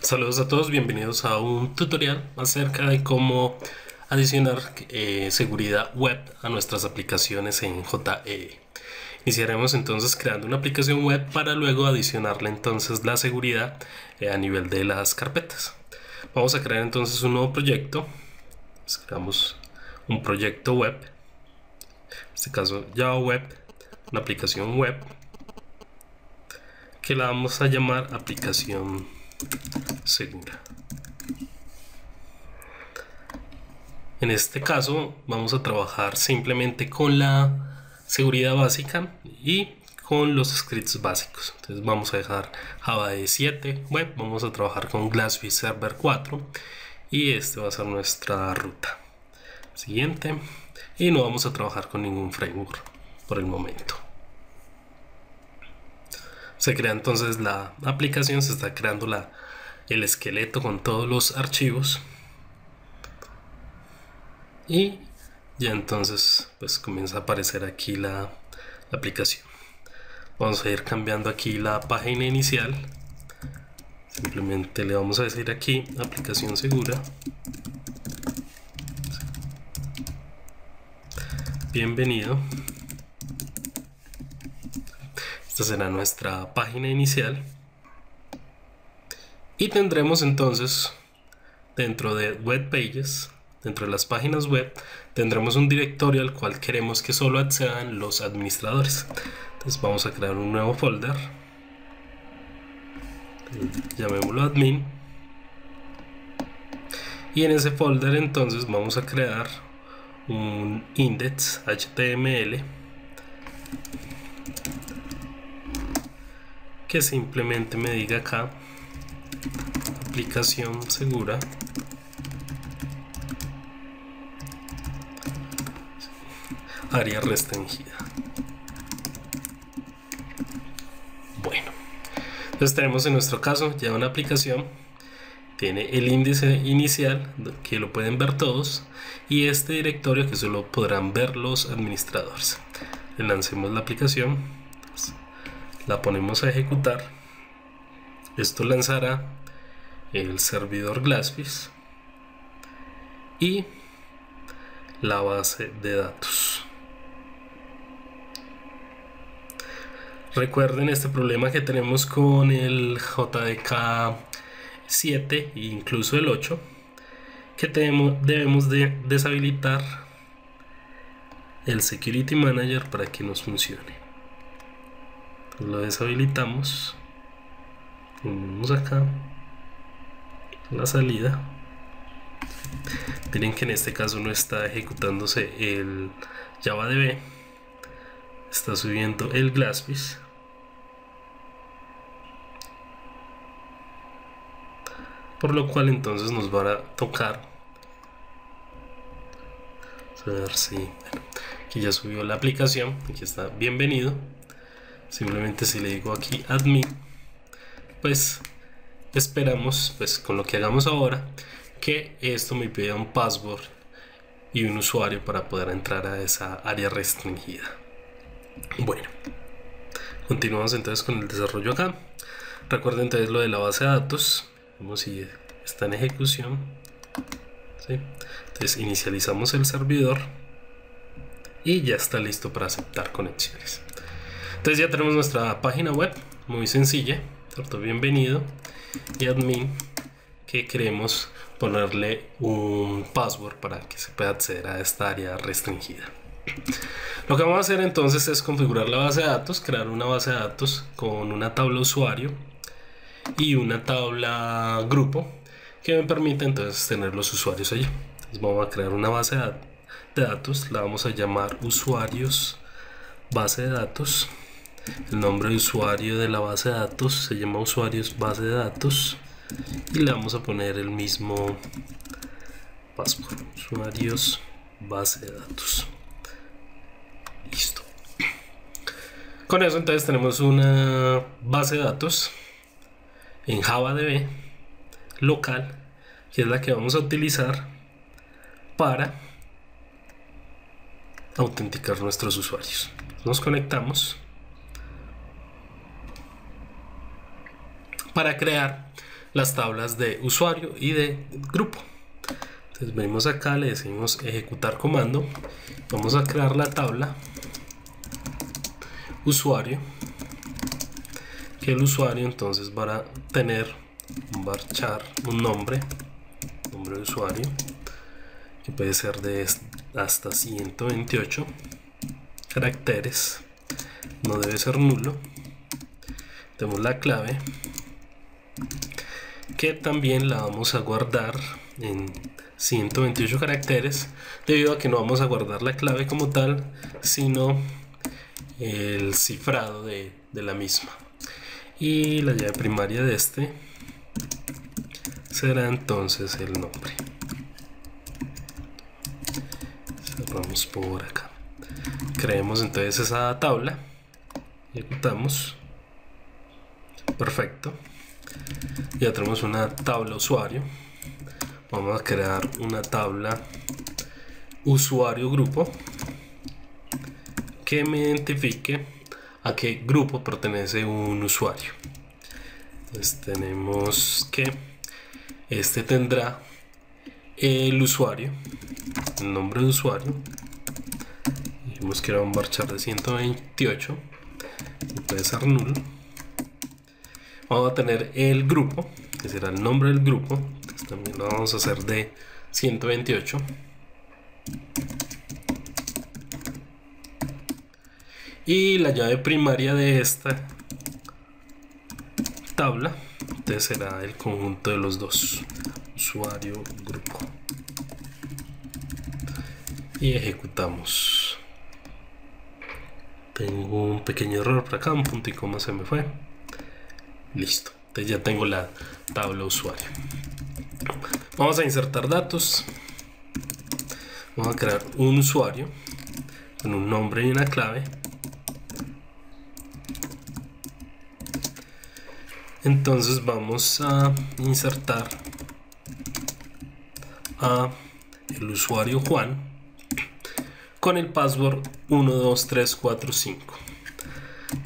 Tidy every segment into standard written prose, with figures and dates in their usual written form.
Saludos a todos, bienvenidos a un tutorial acerca de cómo adicionar seguridad web a nuestras aplicaciones en JE. Iniciaremos entonces creando una aplicación web para luego adicionarle entonces la seguridad a nivel de las carpetas. Vamos a crear entonces un nuevo proyecto. Creamos un proyecto web, en este caso Java Web, una aplicación web que la vamos a llamar aplicación segura. En este caso vamos a trabajar simplemente con la seguridad básica y con los scripts básicos. Entonces vamos a dejar Java 7 web, vamos a trabajar con GlassFish Server 4 y este va a ser nuestra ruta. Siguiente, y no vamos a trabajar con ningún framework por el momento. Se crea entonces la aplicación, se está creando el esqueleto con todos los archivos y ya entonces pues comienza a aparecer aquí la aplicación. Vamos a ir cambiando aquí la página inicial, simplemente le vamos a decir aquí aplicación segura, bienvenido. Esta será nuestra página inicial y tendremos entonces dentro de web pages, dentro de las páginas web, tendremos un directorio al cual queremos que solo accedan los administradores. Entonces vamos a crear un nuevo folder, llamémoslo admin, y en ese folder entonces vamos a crear un index.html que simplemente me diga acá aplicación segura área restringida. Bueno, entonces tenemos en nuestro caso ya una aplicación, tiene el índice inicial que lo pueden ver todos y este directorio que solo podrán ver los administradores. Le lancemos la aplicación, la ponemos a ejecutar, esto lanzará el servidor GlassFish y la base de datos. Recuerden este problema que tenemos con el JDK 7 e incluso el 8, que debemos de deshabilitar el Security Manager para que nos funcione. Lo deshabilitamos, ponemos acá la salida. Miren que en este caso no está ejecutándose el JavaDB, está subiendo el GlassFish. Por lo cual entonces nos va a tocar a ver si aquí ya subió la aplicación, aquí está bienvenido. Simplemente si le digo aquí admin, pues esperamos pues con lo que hagamos ahora que esto me pida un password y un usuario para poder entrar a esa área restringida. Bueno, continuamos entonces con el desarrollo acá. Recuerden entonces lo de la base de datos, vamos si está en ejecución, ¿sí? Entonces inicializamos el servidor y ya está listo para aceptar conexiones. Entonces ya tenemos nuestra página web muy sencilla, ¿cierto? Bienvenido y admin, que queremos ponerle un password para que se pueda acceder a esta área restringida. Lo que vamos a hacer entonces es configurar la base de datos, crear una base de datos con una tabla usuario y una tabla grupo que me permite entonces tener los usuarios allí. Entonces vamos a crear una base de datos, la vamos a llamar usuarios base de datos. El nombre de usuario de la base de datos se llama usuarios base de datos y le vamos a poner el mismo password, usuarios base de datos. Listo. Con eso entonces tenemos una base de datos en JavaDB local, que es la que vamos a utilizar para autenticar nuestros usuarios. Nos conectamos para crear las tablas de usuario y de grupo. Entonces venimos acá, le decimos ejecutar comando, vamos a crear la tabla usuario, que el usuario entonces va a tener un varchar, un nombre de usuario, que puede ser de hasta 128 caracteres, no debe ser nulo. Tenemos la clave, que también la vamos a guardar en 128 caracteres, debido a que no vamos a guardar la clave como tal, sino el cifrado de la misma. Y la llave primaria de este será entonces el nombre. Cerramos por acá, creemos entonces esa tabla, ejecutamos. Perfecto, ya tenemos una tabla usuario. Vamos a crear una tabla usuario grupo que me identifique a qué grupo pertenece un usuario. Entonces tenemos que este tendrá el usuario, el nombre de usuario. Dijimos que era un varchar de 128, puede ser nulo. Vamos a tener el grupo, que será el nombre del grupo. Entonces también lo vamos a hacer de 128. Y la llave primaria de esta tabla entonces será el conjunto de los dos, usuario, grupo. Y ejecutamos. Tengo un pequeño error por acá, un punto y coma se me fue. Listo, entonces ya tengo la tabla usuario. Vamos a insertar datos. Vamos a crear un usuario con un nombre y una clave. Entonces vamos a insertar a el usuario Juan con el password 12345.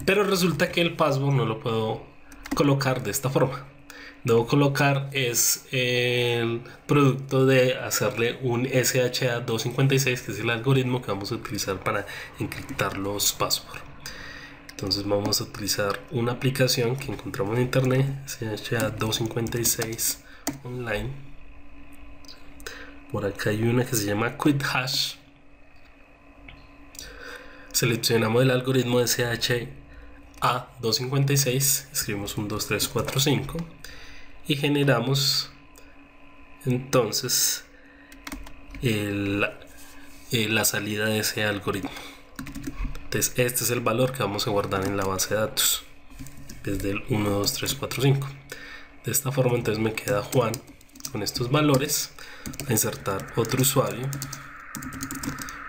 Pero resulta que el password no lo puedo colocar de esta forma. Debo colocar es el producto de hacerle un SHA-256, que es el algoritmo que vamos a utilizar para encriptar los passwords. Entonces vamos a utilizar una aplicación que encontramos en internet, SHA-256 online. Por acá hay una que se llama QuickHash. Seleccionamos el algoritmo de SHA-256, escribimos un 2, 3, 4, 5 y generamos entonces la salida de ese algoritmo. Entonces este es el valor que vamos a guardar en la base de datos, desde el 1, 2, 3, 4, 5. De esta forma entonces me queda Juan con estos valores. A insertar otro usuario,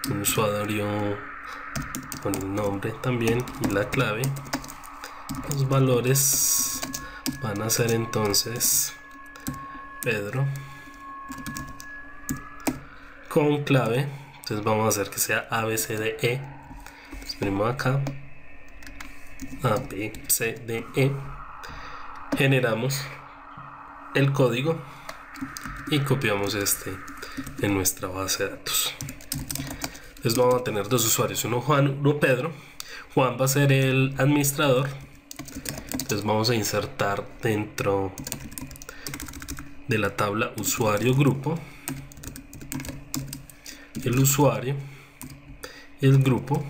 un usuario con el nombre también y la clave. Los valores van a ser entonces Pedro con clave. Entonces vamos a hacer que sea ABCDE. Escribimos acá ABCDE, generamos el código y copiamos este en nuestra base de datos. Entonces vamos a tener dos usuarios, uno Juan, uno Pedro. Juan va a ser el administrador. Entonces vamos a insertar dentro de la tabla usuario grupo el usuario y el grupo,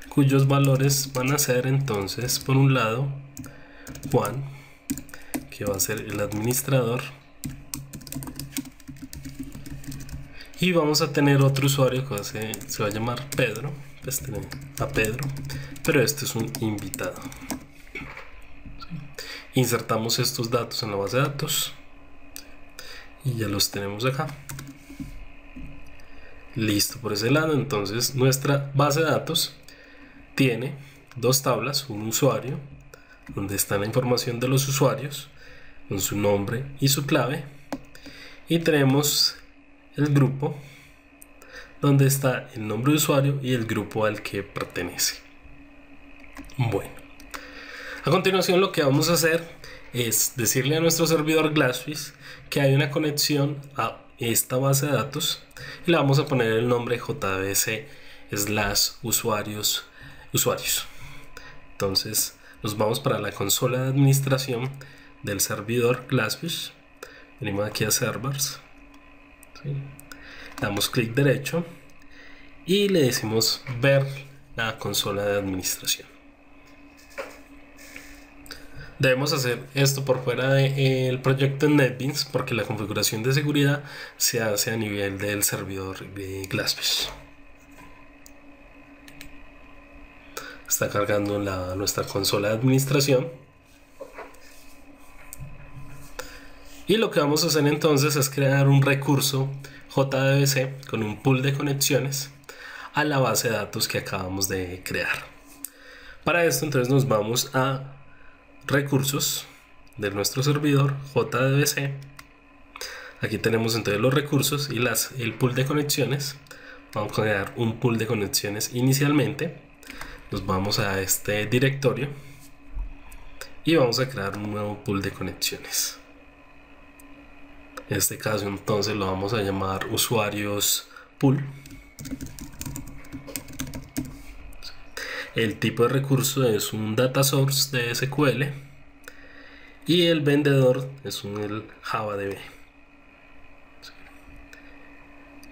cuyos valores van a ser entonces, por un lado, Juan, que va a ser el administrador, y vamos a tener otro usuario que se va a llamar Pedro. Pues tenemos a Pedro, pero este es un invitado. Insertamos estos datos en la base de datos y ya los tenemos acá. Listo por ese lado. Entonces nuestra base de datos tiene dos tablas, un usuario donde está la información de los usuarios con su nombre y su clave, y tenemos el grupo donde está el nombre de usuario y el grupo al que pertenece. Bueno, a continuación lo que vamos a hacer es decirle a nuestro servidor Glassfish que hay una conexión a esta base de datos y le vamos a poner el nombre JDBC/usuarios. Entonces nos vamos para la consola de administración del servidor Glassfish, venimos aquí a servers, ¿sí? Damos clic derecho y le decimos ver la consola de administración. Debemos hacer esto por fuera del proyecto en NetBeans porque la configuración de seguridad se hace a nivel del servidor de Glassfish. Está cargando nuestra consola de administración. Y lo que vamos a hacer entonces es crear un recurso JDBC con un pool de conexiones a la base de datos que acabamos de crear. Para esto entonces nos vamos a recursos de nuestro servidor JDBC. Aquí tenemos entonces los recursos y el pool de conexiones. Vamos a crear un pool de conexiones inicialmente. Nos vamos a este directorio y vamos a crear un nuevo pool de conexiones. En este caso entonces lo vamos a llamar usuarios pool. El tipo de recurso es un data source de SQL y el vendedor es el JavaDB.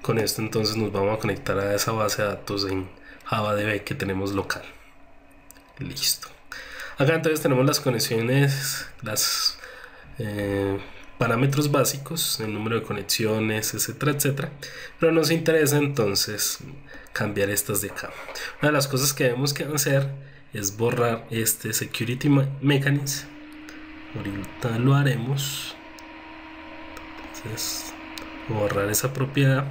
Con esto entonces nos vamos a conectar a esa base de datos en JavaDB que tenemos local. Listo. Acá entonces tenemos las conexiones, parámetros básicos, el número de conexiones, etcétera, etcétera. Pero nos interesa entonces cambiar estas de acá. Una de las cosas que debemos hacer es borrar este security mechanism. Ahorita lo haremos. Entonces, borrar esa propiedad.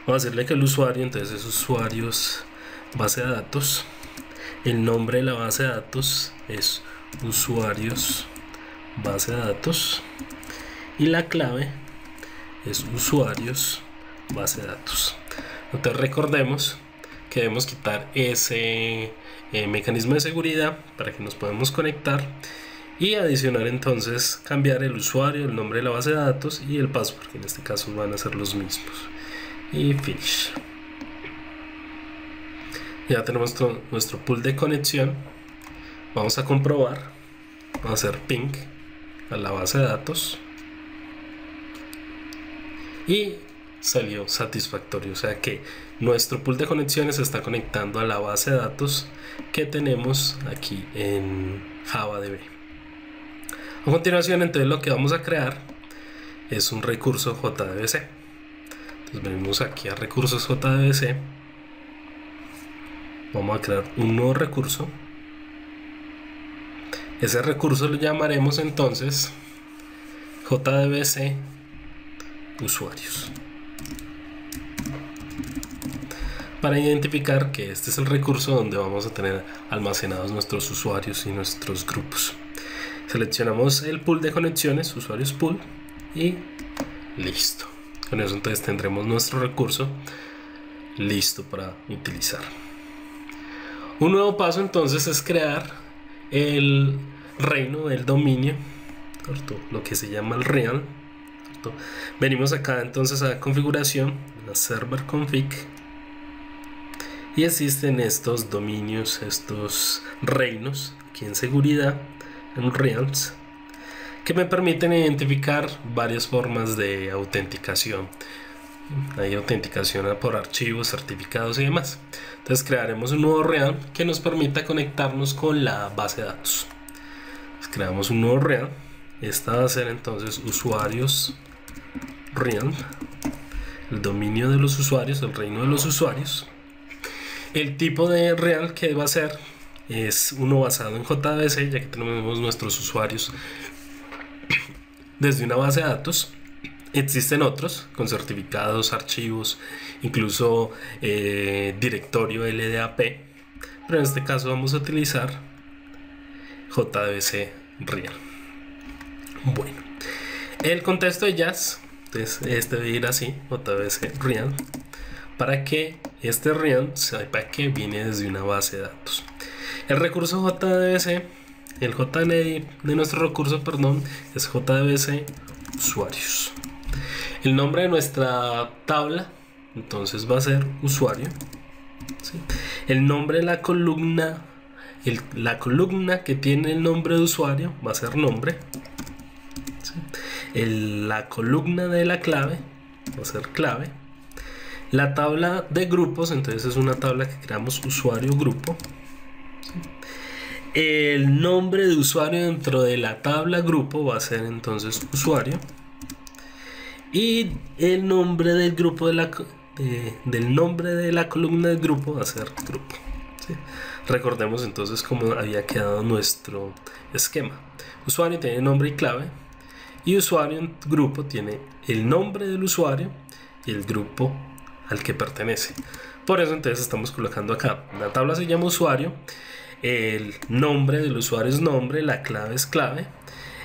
Vamos a decirle que el usuario entonces es usuarios base de datos. El nombre de la base de datos es usuarios base de datos. Y la clave es usuarios base de datos. Entonces recordemos que debemos quitar ese mecanismo de seguridad para que nos podamos conectar y adicionar entonces cambiar el usuario, el nombre de la base de datos y el password, que en este caso van a ser los mismos. Y finish. Ya tenemos nuestro pool de conexión. Vamos a comprobar. Vamos a hacer ping a la base de datos y salió satisfactorio, o sea que nuestro pool de conexiones se está conectando a la base de datos que tenemos aquí en JavaDB. A continuación entonces lo que vamos a crear es un recurso JDBC. Entonces venimos aquí a recursos JDBC, vamos a crear un nuevo recurso. Ese recurso lo llamaremos entonces JDBC usuarios, para identificar que este es el recurso donde vamos a tener almacenados nuestros usuarios y nuestros grupos. Seleccionamos el pool de conexiones, usuarios pool, y listo. Con eso entonces tendremos nuestro recurso listo para utilizar. Un nuevo paso entonces es crear el reino del dominio, ¿cierto? Lo que se llama el real. Venimos acá entonces a configuración, la server config, y existen estos dominios, estos reinos aquí en seguridad, en realms, que me permiten identificar varias formas de autenticación. Hay autenticación por archivos, certificados y demás. Entonces crearemos un nuevo realm que nos permita conectarnos con la base de datos. Entonces, creamos un nuevo realm. Esta va a ser entonces usuarios realm, el dominio de los usuarios, el reino de los usuarios. El tipo de realm que va a ser es uno basado en JDBC, ya que tenemos nuestros usuarios desde una base de datos. Existen otros con certificados, archivos, incluso directorio LDAP, pero en este caso vamos a utilizar JDBC Real. Bueno, el contexto de Jazz, entonces este debe ir así, JDBC Real, para que este Real sepa que viene desde una base de datos. El recurso JDBC el JNI de nuestro recurso, perdón, es JDBC usuarios. El nombre de nuestra tabla entonces va a ser usuario, ¿sí? El nombre de la columna, la columna que tiene el nombre de usuario va a ser nombre, ¿sí? La columna de la clave va a ser clave. La tabla de grupos, entonces es una tabla que creamos usuario grupo, ¿sí? El nombre de usuario dentro de la tabla grupo va a ser entonces usuario. Y el nombre del grupo del nombre de la columna del grupo va a ser grupo, ¿sí? Recordemos entonces cómo había quedado nuestro esquema. Usuario tiene nombre y clave, y usuario en grupo tiene el nombre del usuario y el grupo al que pertenece. Por eso entonces estamos colocando acá, la tabla se llama usuario, el nombre del usuario es nombre, la clave es clave,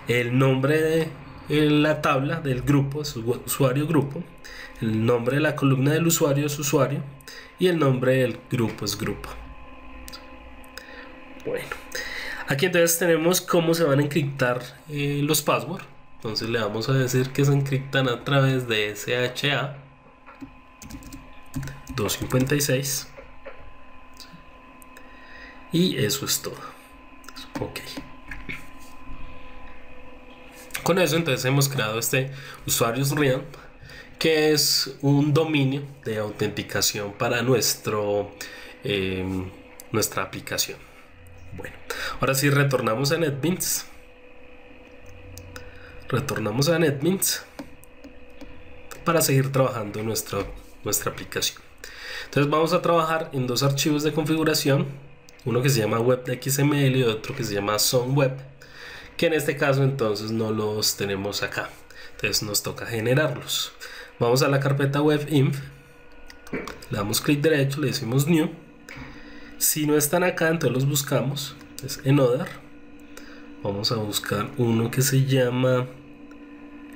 el nombre de la tabla del grupo es usuario grupo, el nombre de la columna del usuario es usuario y el nombre del grupo es grupo. Bueno, aquí entonces tenemos cómo se van a encriptar los passwords. Entonces le vamos a decir que se encriptan a través de SHA 256 y eso es todo. Ok, con eso entonces hemos creado este usuarios real, que es un dominio de autenticación para nuestra aplicación. Bueno, ahora sí retornamos a NetBeans. Retornamos a NetBeans para seguir trabajando en nuestra aplicación. Entonces vamos a trabajar en dos archivos de configuración, uno que se llama web.xml y otro que se llama zoneweb, que en este caso entonces no los tenemos acá, entonces nos toca generarlos. Vamos a la carpeta webinf, le damos clic derecho, le decimos new. Si no están acá, entonces los buscamos, es en other. Vamos a buscar uno que se llama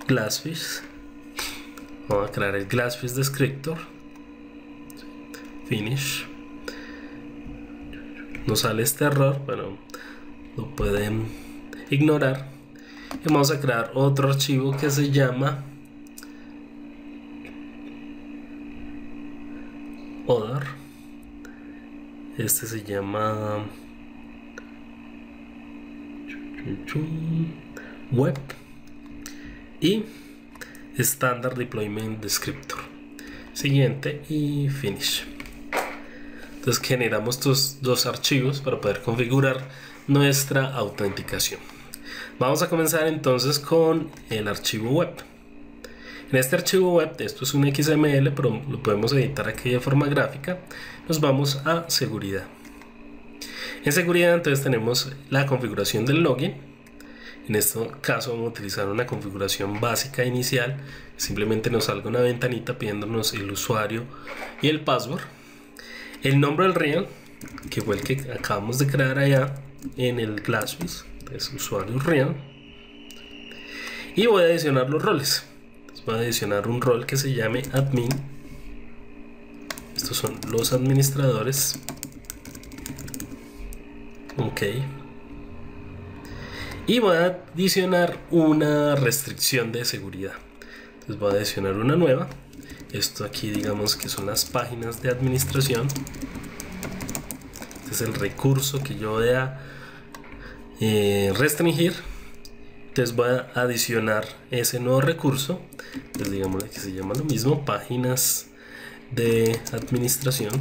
Glassfish. Vamos a crear el Glassfish Descriptor. Finish. Nos sale este error, pero lo pueden ignorar. Y vamos a crear otro archivo que se llama other. Este se llama web y standard deployment descriptor. Siguiente y finish. Entonces generamos estos dos archivos para poder configurar nuestra autenticación. Vamos a comenzar entonces con el archivo web. En este archivo web, esto es un XML, pero lo podemos editar aquí de forma gráfica. Nos vamos a seguridad. En seguridad entonces tenemos la configuración del login. En este caso vamos a utilizar una configuración básica inicial. Simplemente nos salga una ventanita pidiéndonos el usuario y el password. El nombre del real, que fue el que acabamos de crear allá en el Glassfish, es usuario real. Y voy a adicionar los roles. Voy a adicionar un rol que se llame admin. Estos son los administradores. Ok. Y voy a adicionar una restricción de seguridad. Entonces voy a adicionar una nueva. Esto aquí digamos que son las páginas de administración. Este es el recurso que yo voy a restringir. Entonces voy a adicionar ese nuevo recurso. Entonces digamos que se llama lo mismo, páginas de administración.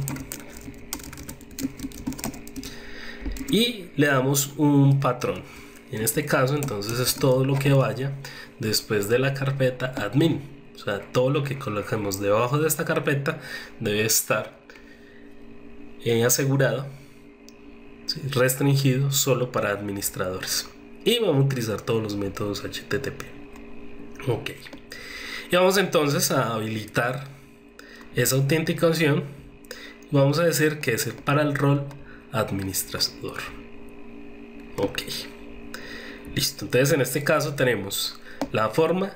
Y le damos un patrón. En este caso entonces es todo lo que vaya después de la carpeta admin. O sea, todo lo que colocamos debajo de esta carpeta debe estar asegurado, ¿sí?, restringido solo para administradores. Y vamos a utilizar todos los métodos HTTP. Ok. Y vamos entonces a habilitar esa autenticación. Vamos a decir que es para el rol administrador. Ok. Listo. Entonces en este caso tenemos la forma,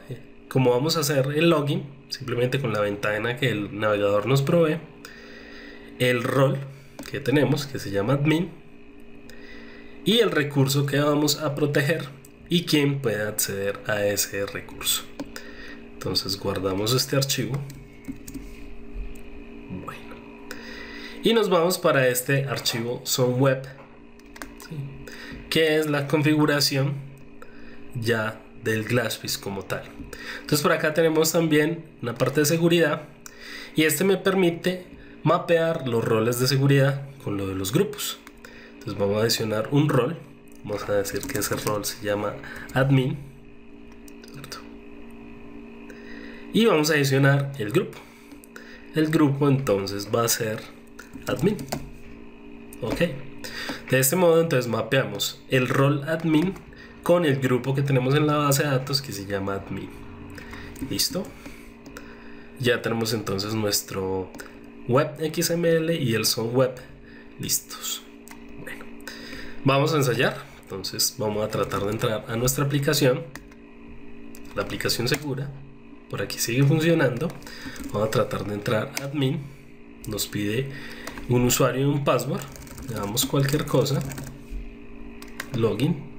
como vamos a hacer el login, simplemente con la ventana que el navegador nos provee. El rol que tenemos, que se llama admin. y el recurso que vamos a proteger y quién puede acceder a ese recurso. Entonces guardamos este archivo. Bueno, y nos vamos para este archivo SomeWeb, ¿sí?, que es la configuración ya del GlassFish como tal. Entonces por acá tenemos también una parte de seguridad y este me permite mapear los roles de seguridad con lo de los grupos. Entonces vamos a adicionar un rol, vamos a decir que ese rol se llama admin, ¿cierto? Y vamos a adicionar el grupo. El grupo entonces va a ser admin. Ok, de este modo entonces mapeamos el rol admin con el grupo que tenemos en la base de datos que se llama admin. Listo, ya tenemos entonces nuestro web XML y el SomeWeb listos. Bueno, vamos a ensayar. Entonces vamos a tratar de entrar a nuestra aplicación, la aplicación segura. Por aquí sigue funcionando. Vamos a tratar de entrar a admin. Nos pide un usuario y un password. Le damos cualquier cosa. Login.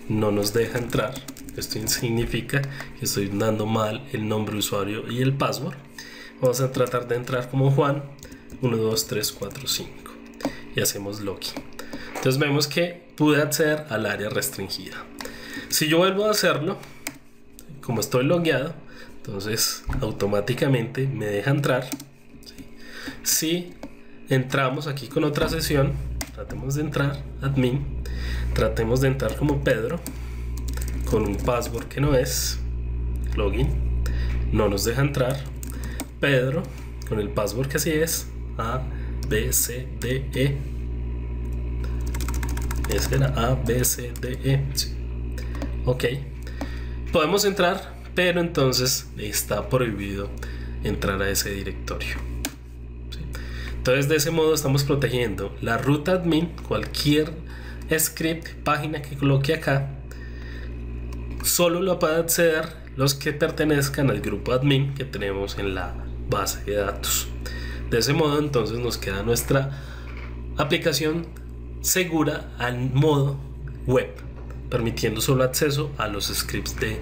No nos deja entrar. Esto significa que estoy dando mal el nombre de usuario y el password. Vamos a tratar de entrar como Juan 1, 2, 3, 4, 5 y hacemos login. Entonces vemos que pude acceder al área restringida. Si yo vuelvo a hacerlo, como estoy logueado, entonces automáticamente me deja entrar. Si entramos aquí con otra sesión, tratemos de entrar admin, tratemos de entrar como Pedro con un password que no es login, no nos deja entrar. Pedro con el password que así es, A, B, C, D, E. Ese era A, B, C, D, E. Sí. Ok, podemos entrar, pero entonces está prohibido entrar a ese directorio. ¿Sí? Entonces de ese modo estamos protegiendo la root admin. Cualquier script, página que coloque acá, solo lo puede acceder los que pertenezcan al grupo admin que tenemos en la base de datos. De ese modo entonces nos queda nuestra aplicación segura al modo web, permitiendo solo acceso a los scripts de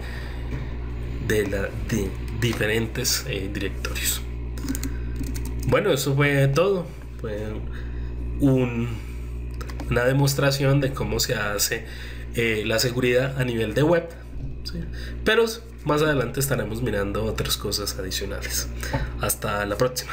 diferentes directorios. Bueno, eso fue todo. Fue una demostración de cómo se hace la seguridad a nivel de web, ¿sí? Pero más adelante estaremos mirando otras cosas adicionales. Hasta la próxima.